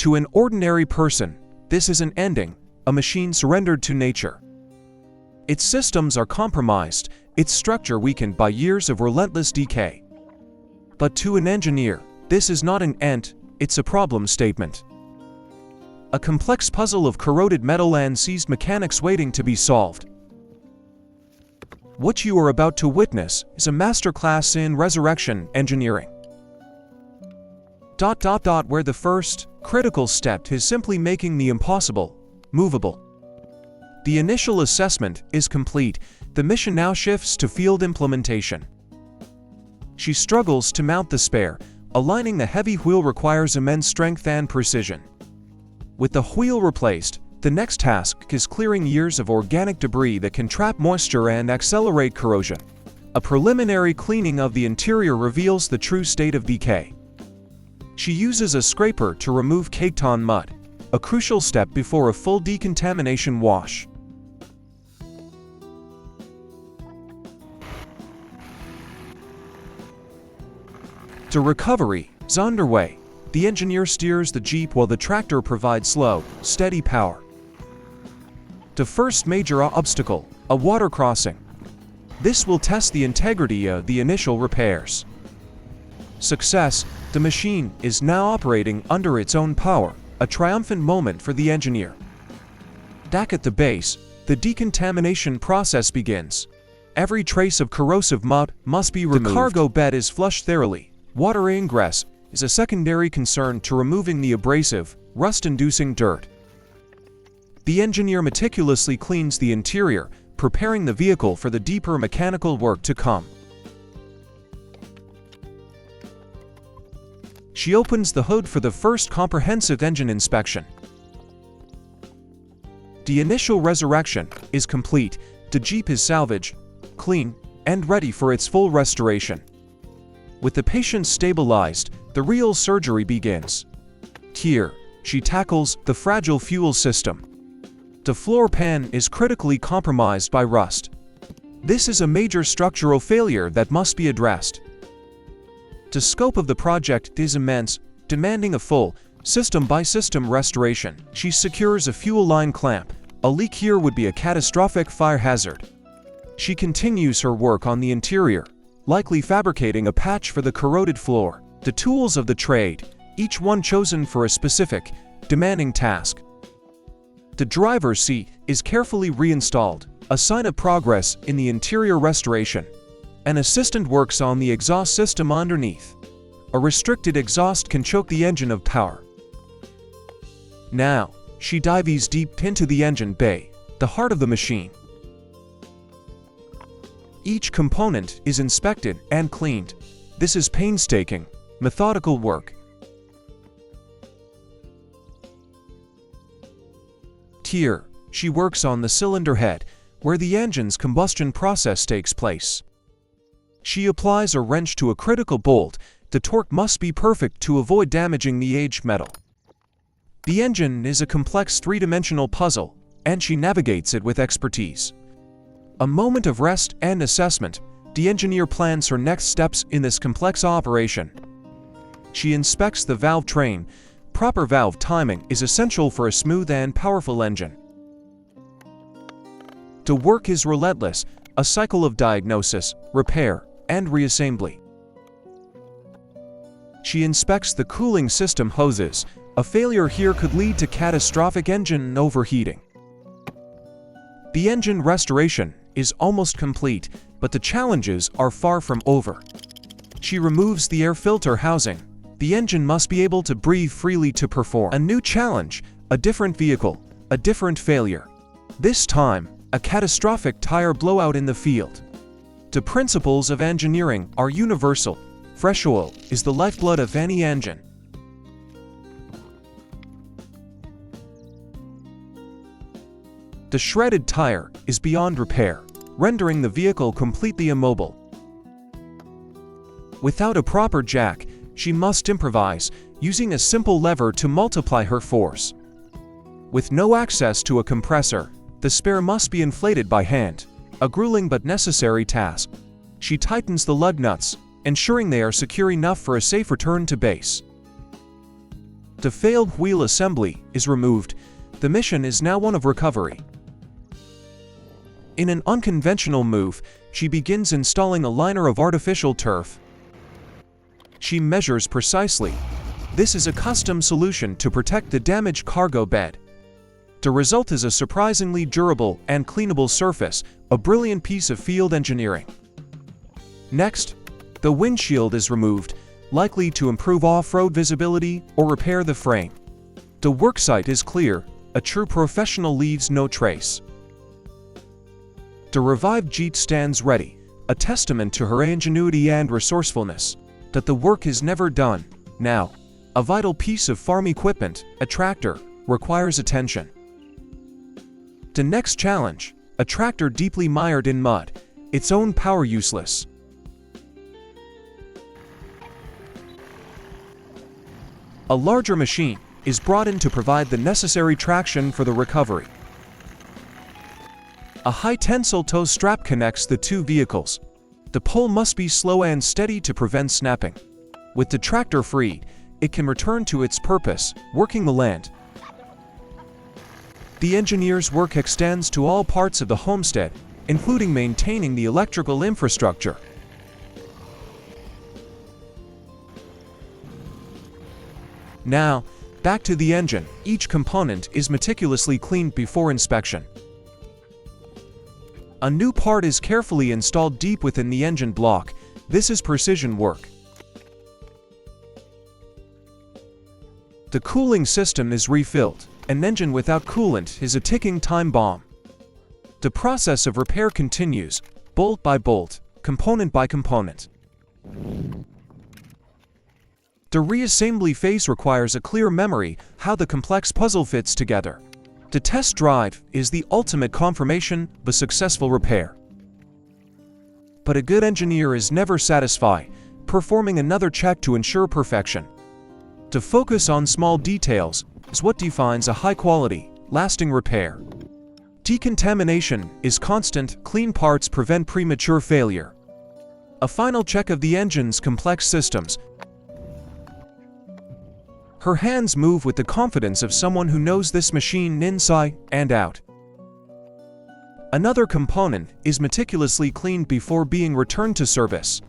To an ordinary person, this is an ending, a machine surrendered to nature. Its systems are compromised, its structure weakened by years of relentless decay. But to an engineer, this is not an end, it's a problem statement. A complex puzzle of corroded metal and seized mechanics waiting to be solved. What you are about to witness is a masterclass in resurrection engineering. Where the first, critical step is simply making the impossible, movable. The initial assessment is complete, the mission now shifts to field implementation. She struggles to mount the spare, aligning the heavy wheel requires immense strength and precision. With the wheel replaced, the next task is clearing years of organic debris that can trap moisture and accelerate corrosion. A preliminary cleaning of the interior reveals the true state of decay. She uses a scraper to remove caked-on mud, a crucial step before a full decontamination wash. The recovery is underway. The engineer steers the Jeep while the tractor provides slow, steady power. The first major obstacle, a water crossing. This will test the integrity of the initial repairs. Success, the machine is now operating under its own power, a triumphant moment for the engineer. Back at the base, the decontamination process begins. Every trace of corrosive mud must be removed. The cargo bed is flushed thoroughly. Water ingress is a secondary concern to removing the abrasive, rust-inducing dirt. The engineer meticulously cleans the interior, preparing the vehicle for the deeper mechanical work to come. She opens the hood for the first comprehensive engine inspection. The initial resurrection is complete, the Jeep is salvaged, clean, and ready for its full restoration. With the patient stabilized, the real surgery begins. Here, she tackles the fragile fuel system. The floor pan is critically compromised by rust. This is a major structural failure that must be addressed. The scope of the project is immense, demanding a full, system-by-system restoration. She secures a fuel line clamp. A leak here would be a catastrophic fire hazard. She continues her work on the interior, likely fabricating a patch for the corroded floor. The tools of the trade, each one chosen for a specific, demanding task. The driver's seat is carefully reinstalled, a sign of progress in the interior restoration. An assistant works on the exhaust system underneath. A restricted exhaust can choke the engine of power. Now, she dives deep into the engine bay, the heart of the machine. Each component is inspected and cleaned. This is painstaking, methodical work. Here, she works on the cylinder head, where the engine's combustion process takes place. She applies a wrench to a critical bolt. The torque must be perfect to avoid damaging the aged metal. The engine is a complex three-dimensional puzzle, and she navigates it with expertise. A moment of rest and assessment, the engineer plans her next steps in this complex operation. She inspects the valve train. Proper valve timing is essential for a smooth and powerful engine. The work is relentless, a cycle of diagnosis, repair, and reassembly. She inspects the cooling system hoses. A failure here could lead to catastrophic engine overheating. The engine restoration is almost complete, but the challenges are far from over. She removes the air filter housing. The engine must be able to breathe freely to perform. A new challenge, a different vehicle, a different failure. This time, a catastrophic tire blowout in the field. The principles of engineering are universal. Fresh oil is the lifeblood of any engine. The shredded tire is beyond repair, rendering the vehicle completely immobile. Without a proper jack, she must improvise, using a simple lever to multiply her force. With no access to a compressor, the spare must be inflated by hand, a grueling but necessary task. She tightens the lug nuts, ensuring they are secure enough for a safe return to base. The failed wheel assembly is removed. The mission is now one of recovery. In an unconventional move, she begins installing a liner of artificial turf. She measures precisely. This is a custom solution to protect the damaged cargo bed. The result is a surprisingly durable and cleanable surface, a brilliant piece of field engineering. Next, the windshield is removed, likely to improve off-road visibility or repair the frame. The worksite is clear. A true professional leaves no trace. The revived Jeep stands ready, a testament to her ingenuity and resourcefulness. That the work is never done. Now, a vital piece of farm equipment, a tractor, requires attention. The next challenge, a tractor deeply mired in mud, its own power useless. A larger machine is brought in to provide the necessary traction for the recovery. A high-tensile tow strap connects the two vehicles. The pull must be slow and steady to prevent snapping. With the tractor freed, it can return to its purpose, working the land. The engineer's work extends to all parts of the homestead, including maintaining the electrical infrastructure. Now, back to the engine. Each component is meticulously cleaned before inspection. A new part is carefully installed deep within the engine block. This is precision work. The cooling system is refilled. An engine without coolant is a ticking time bomb. The process of repair continues, bolt by bolt, component by component. The reassembly phase requires a clear memory how the complex puzzle fits together. The test drive is the ultimate confirmation of a successful repair. But a good engineer is never satisfied, performing another check to ensure perfection. To focus on small details is what defines a high-quality, lasting repair. Decontamination is constant. Clean parts prevent premature failure. A final check of the engine's complex systems. Her hands move with the confidence of someone who knows this machine inside and out. Another component is meticulously cleaned before being returned to service.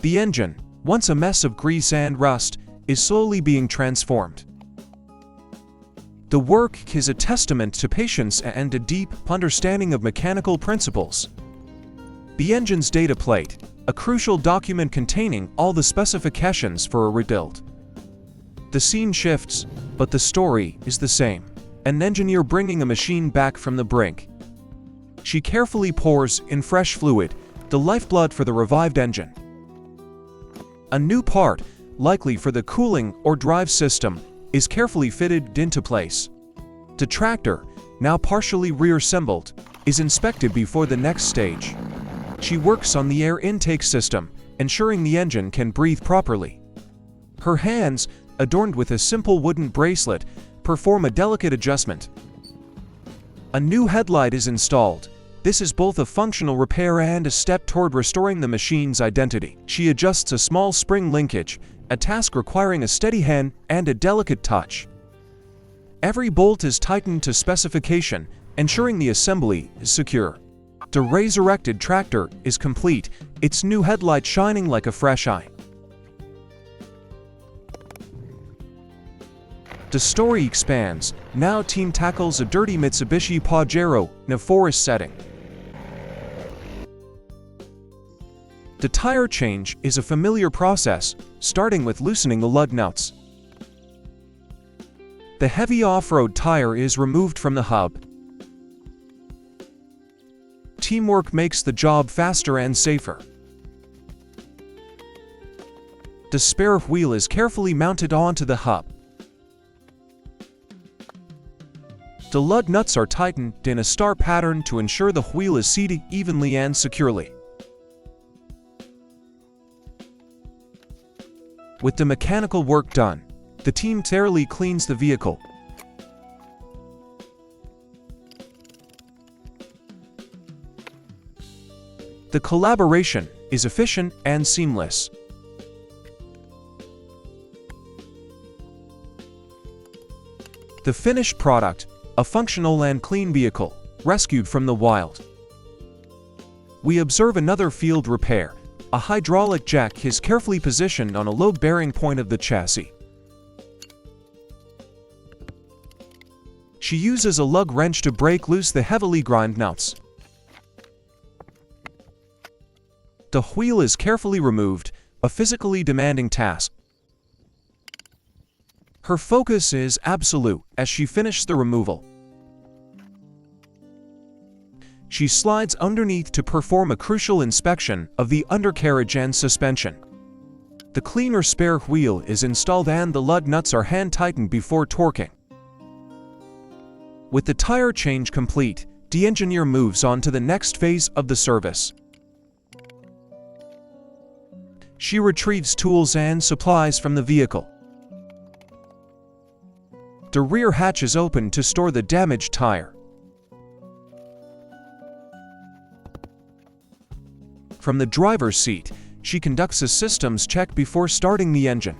The engine, once a mess of grease and rust, is slowly being transformed. The work is a testament to patience and a deep understanding of mechanical principles. The engine's data plate, a crucial document containing all the specifications for a rebuild. The scene shifts, but the story is the same. An engineer bringing a machine back from the brink. She carefully pours in fresh fluid, the lifeblood for the revived engine. A new part, likely for the cooling or drive system, is carefully fitted into place. The tractor, now partially reassembled, is inspected before the next stage. She works on the air intake system, ensuring the engine can breathe properly. Her hands, adorned with a simple wooden bracelet, perform a delicate adjustment. A new headlight is installed. This is both a functional repair and a step toward restoring the machine's identity. She adjusts a small spring linkage, a task requiring a steady hand and a delicate touch. Every bolt is tightened to specification, ensuring the assembly is secure. The resurrected tractor is complete, its new headlight shining like a fresh eye. The story expands. Now team tackles a dirty Mitsubishi Pajero in a forest setting. The tire change is a familiar process, starting with loosening the lug nuts. The heavy off-road tire is removed from the hub. Teamwork makes the job faster and safer. The spare wheel is carefully mounted onto the hub. The lug nuts are tightened in a star pattern to ensure the wheel is seated evenly and securely. With the mechanical work done, the team thoroughly cleans the vehicle. The collaboration is efficient and seamless. The finished product, a functional and clean vehicle, rescued from the wild. We observe another field repair. A hydraulic jack is carefully positioned on a load-bearing point of the chassis. She uses a lug wrench to break loose the heavily ground nuts. The wheel is carefully removed, a physically demanding task. Her focus is absolute as she finishes the removal. She slides underneath to perform a crucial inspection of the undercarriage and suspension. The cleaner spare wheel is installed and the lug nuts are hand-tightened before torquing. With the tire change complete, the engineer moves on to the next phase of the service. She retrieves tools and supplies from the vehicle. The rear hatch is open to store the damaged tire. From the driver's seat, she conducts a systems check before starting the engine.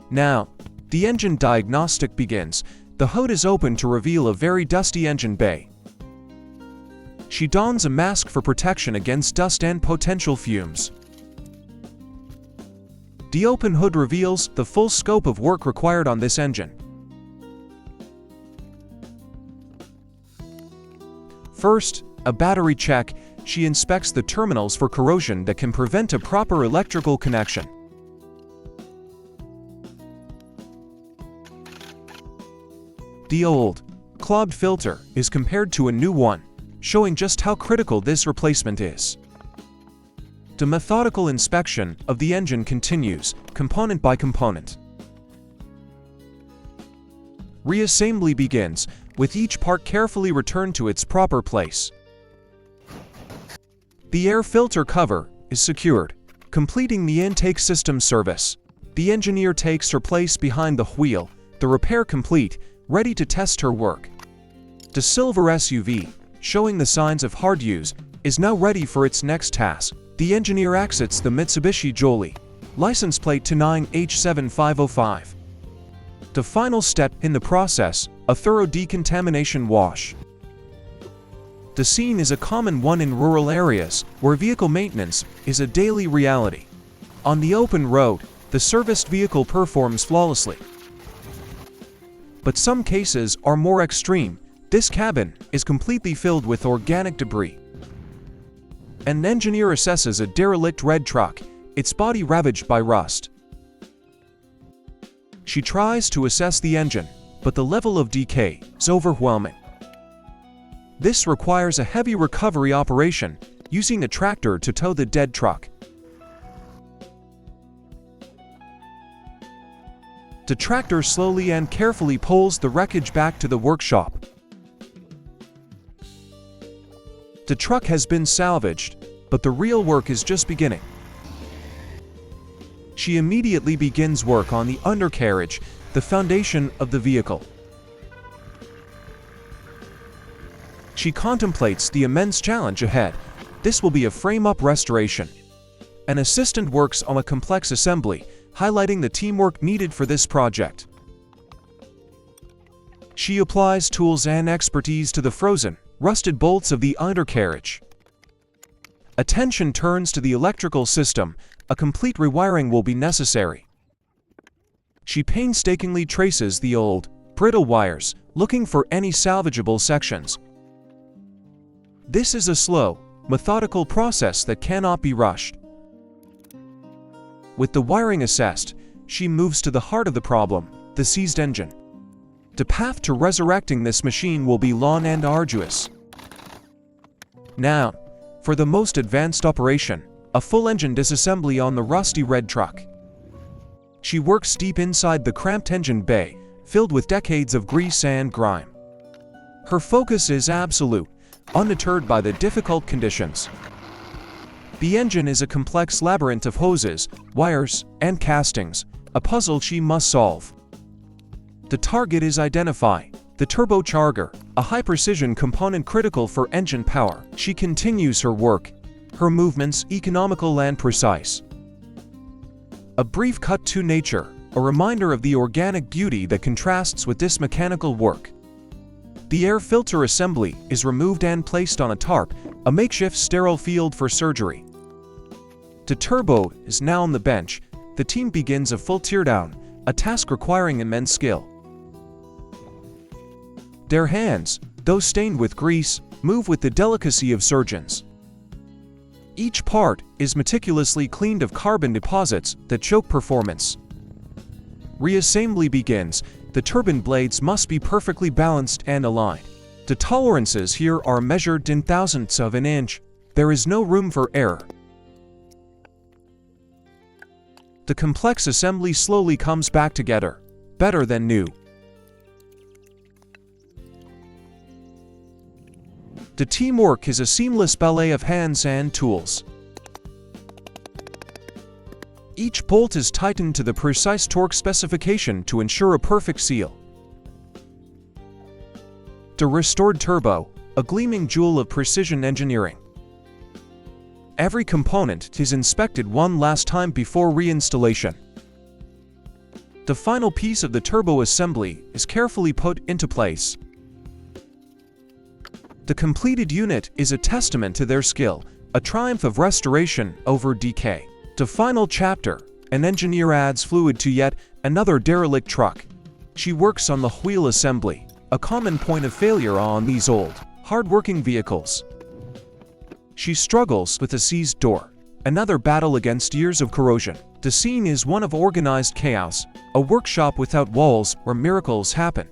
Now, the engine diagnostic begins. The hood is open to reveal a very dusty engine bay. She dons a mask for protection against dust and potential fumes. The open hood reveals the full scope of work required on this engine. First, a battery check. She inspects the terminals for corrosion that can prevent a proper electrical connection. The old, clogged filter is compared to a new one, showing just how critical this replacement is. The methodical inspection of the engine continues, component by component. Reassembly begins, with each part carefully returned to its proper place. The air filter cover is secured, completing the intake system service. The engineer takes her place behind the wheel, the repair complete, ready to test her work. The silver SUV, showing the signs of hard use, is now ready for its next task. The engineer exits the Mitsubishi Jolie, license plate 29H7505. The final step in the process, a thorough decontamination wash. The scene is a common one in rural areas, where vehicle maintenance is a daily reality. On the open road, the serviced vehicle performs flawlessly. But some cases are more extreme. This cabin is completely filled with organic debris. An engineer assesses a derelict red truck, its body ravaged by rust. She tries to assess the engine, but the level of decay is overwhelming. This requires a heavy recovery operation, using a tractor to tow the dead truck. The tractor slowly and carefully pulls the wreckage back to the workshop. The truck has been salvaged, but the real work is just beginning. She immediately begins work on the undercarriage, the foundation of the vehicle. She contemplates the immense challenge ahead. This will be a frame-up restoration. An assistant works on a complex assembly, highlighting the teamwork needed for this project. She applies tools and expertise to the frozen, rusted bolts of the undercarriage. Attention turns to the electrical system. A complete rewiring will be necessary. She painstakingly traces the old, brittle wires, looking for any salvageable sections. This is a slow, methodical process that cannot be rushed. With the wiring assessed, she moves to the heart of the problem, the seized engine. The path to resurrecting this machine will be long and arduous. Now, for the most advanced operation, a full engine disassembly on the rusty red truck. She works deep inside the cramped engine bay, filled with decades of grease and grime. Her focus is absolute, undeterred by the difficult conditions. The engine is a complex labyrinth of hoses, wires, and castings, a puzzle she must solve. The target is identified, the turbocharger, a high-precision component critical for engine power. She continues her work, her movements economical and precise. A brief cut to nature, a reminder of the organic beauty that contrasts with this mechanical work. The air filter assembly is removed and placed on a tarp, a makeshift sterile field for surgery. The turbo is now on the bench. The team begins a full teardown, a task requiring immense skill. Their hands, though stained with grease, move with the delicacy of surgeons. Each part is meticulously cleaned of carbon deposits that choke performance. Reassembly begins. The turbine blades must be perfectly balanced and aligned. The tolerances here are measured in thousandths of an inch. There is no room for error. The complex assembly slowly comes back together, better than new. The teamwork is a seamless ballet of hands and tools. Each bolt is tightened to the precise torque specification to ensure a perfect seal. The restored turbo, a gleaming jewel of precision engineering. Every component is inspected one last time before reinstallation. The final piece of the turbo assembly is carefully put into place. The completed unit is a testament to their skill, a triumph of restoration over decay. The final chapter, an engineer adds fluid to yet another derelict truck. She works on the wheel assembly, a common point of failure on these old, hard-working vehicles. She struggles with a seized door, another battle against years of corrosion. The scene is one of organized chaos, a workshop without walls where miracles happen.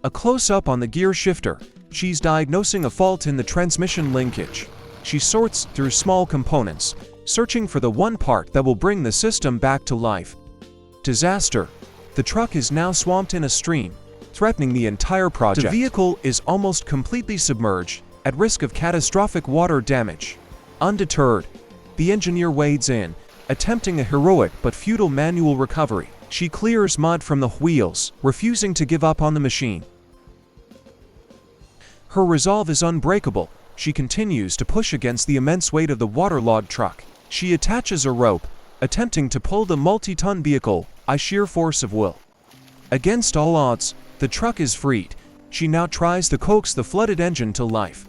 A close-up on the gear shifter. She's diagnosing a fault in the transmission linkage. She sorts through small components, searching for the one part that will bring the system back to life. Disaster. The truck is now swamped in a stream, threatening the entire project. The vehicle is almost completely submerged, at risk of catastrophic water damage. Undeterred, the engineer wades in, attempting a heroic but futile manual recovery. She clears mud from the wheels, refusing to give up on the machine. Her resolve is unbreakable. She continues to push against the immense weight of the waterlogged truck. She attaches a rope, attempting to pull the multi-ton vehicle by sheer force of will. Against all odds, the truck is freed. She now tries to coax the flooded engine to life.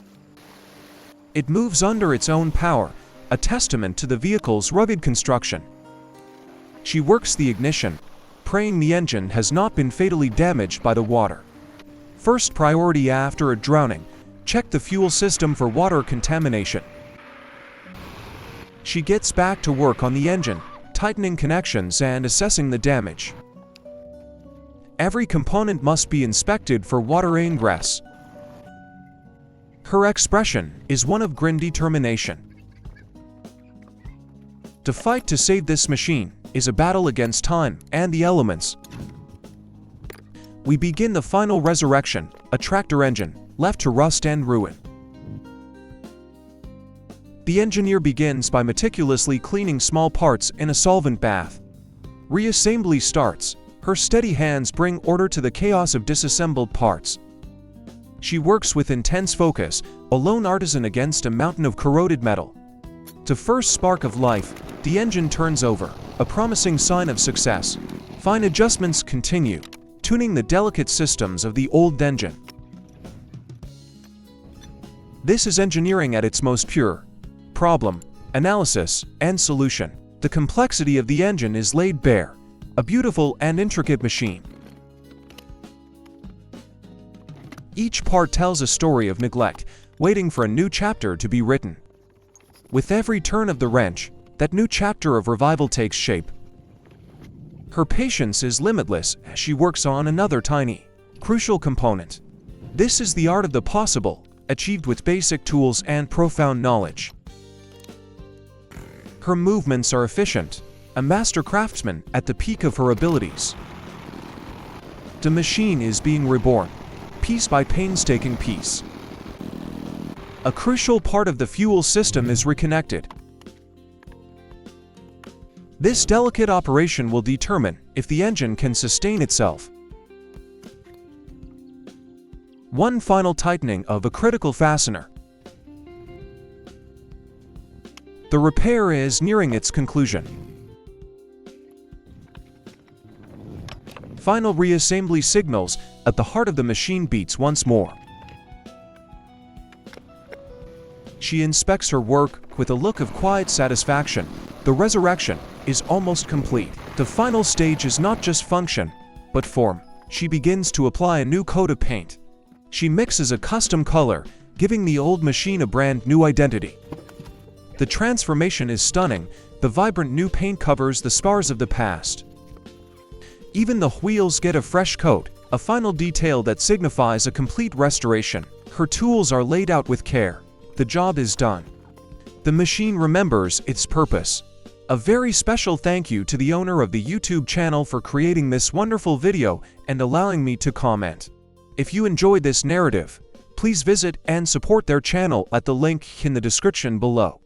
It moves under its own power, a testament to the vehicle's rugged construction. She works the ignition, praying the engine has not been fatally damaged by the water. First priority after a drowning, check the fuel system for water contamination. She gets back to work on the engine, tightening connections and assessing the damage. Every component must be inspected for water ingress. Her expression is one of grim determination. The fight to save this machine is a battle against time and the elements. We begin the final resurrection, a tractor engine, left to rust and ruin. The engineer begins by meticulously cleaning small parts in a solvent bath. Reassembly starts. Her steady hands bring order to the chaos of disassembled parts. She works with intense focus, a lone artisan against a mountain of corroded metal. The first spark of life, the engine turns over, a promising sign of success. Fine adjustments continue, tuning the delicate systems of the old engine. This is engineering at its most pure. Problem, analysis, and solution. The complexity of the engine is laid bare, a beautiful and intricate machine. Each part tells a story of neglect, waiting for a new chapter to be written. With every turn of the wrench, that new chapter of revival takes shape. Her patience is limitless as she works on another tiny, crucial component. This is the art of the possible, achieved with basic tools and profound knowledge. Her movements are efficient, a master craftsman at the peak of her abilities. The machine is being reborn, piece by painstaking piece. A crucial part of the fuel system is reconnected. This delicate operation will determine if the engine can sustain itself. One final tightening of a critical fastener. The repair is nearing its conclusion. final reassembly signals at the heart of the machine beats once more. She inspects her work with a look of quiet satisfaction. The resurrection is almost complete. The final stage is not just function, but form. She begins to apply a new coat of paint. She mixes a custom color, giving the old machine a brand new identity. The transformation is stunning. The vibrant new paint covers the scars of the past. Even the wheels get a fresh coat, a final detail that signifies a complete restoration. Her tools are laid out with care. The job is done. The machine remembers its purpose. A very special thank you to the owner of the YouTube channel for creating this wonderful video and allowing me to comment. If you enjoyed this narrative, please visit and support their channel at the link in the description below.